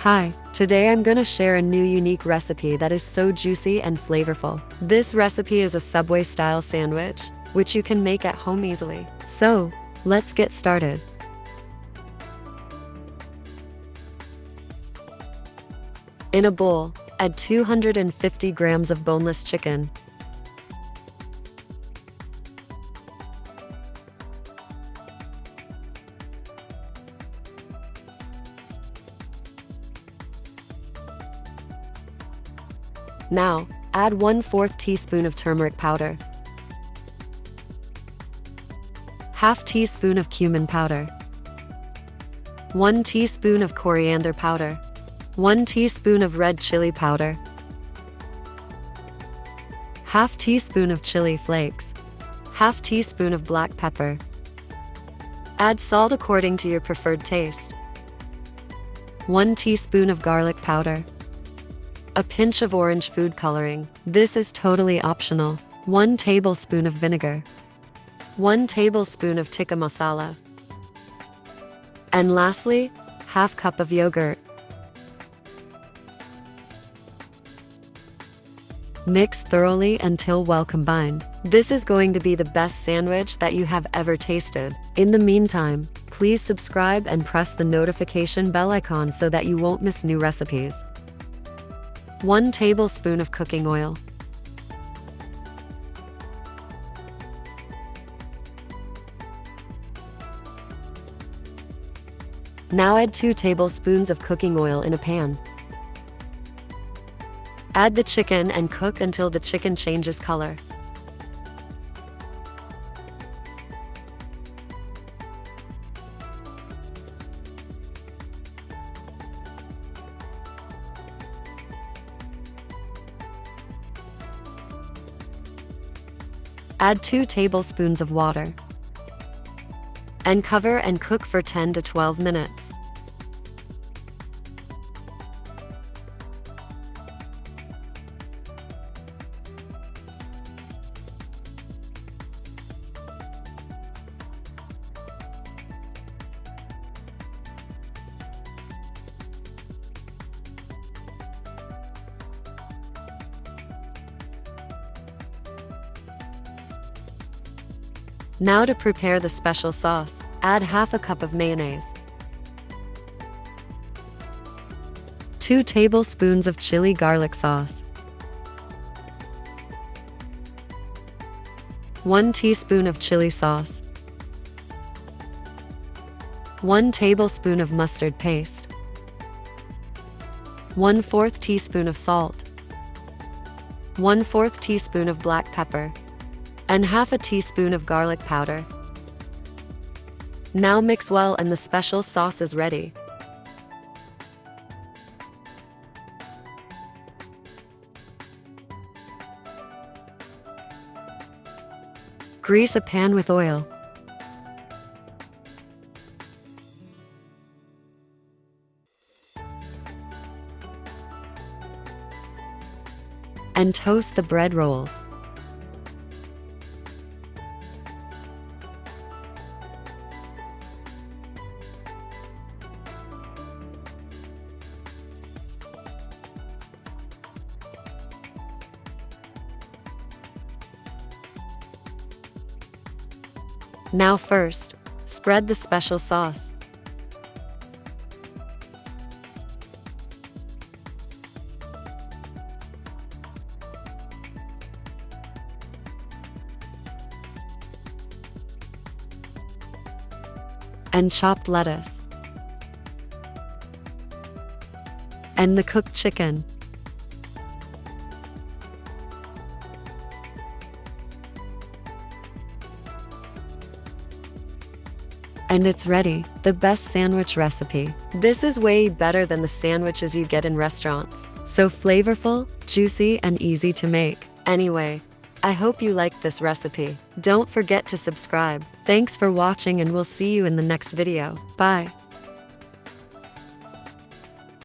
Hi, today I'm gonna share a new unique recipe that is so juicy and flavorful. This recipe is a Subway-style sandwich, which you can make at home easily. So, let's get started. In a bowl, add 250 grams of boneless chicken, Now, add 1/4 teaspoon of turmeric powder, half teaspoon of cumin powder, 1 teaspoon of coriander powder, 1 teaspoon of red chili powder, half teaspoon of chili flakes, half teaspoon of black pepper. Add salt according to your preferred taste, 1 teaspoon of garlic powder, a pinch of orange food coloring. This is totally optional. 1 tablespoon of vinegar, 1 tablespoon of tikka masala, and lastly, half cup of yogurt. Mix thoroughly until well combined. This is going to be the best sandwich that you have ever tasted. In the meantime, please subscribe and press the notification bell icon so that you won't miss new recipes. 1 tablespoon of cooking oil, now add 2 tablespoons of cooking oil in a pan. Add the chicken and cook until the chicken changes color. Add 2 tablespoons of water and cover and cook for 10 to 12 minutes. Now to prepare the special sauce, add half a cup of mayonnaise, 2 tablespoons of chili garlic sauce, 1 teaspoon of chili sauce, 1 tablespoon of mustard paste, 1/4 teaspoon of salt, 1/4 teaspoon of black pepper, and half a teaspoon of garlic powder. Now mix well and the special sauce is ready. Grease a pan with oil. And toast the bread rolls. Now first, spread the special sauce. And chopped lettuce. And the cooked chicken. And it's ready, the best sandwich recipe. This is way better than the sandwiches you get in restaurants. So flavorful, juicy, and easy to make. Anyway, I hope you liked this recipe. Don't forget to subscribe. Thanks for watching and we'll see you in the next video. Bye.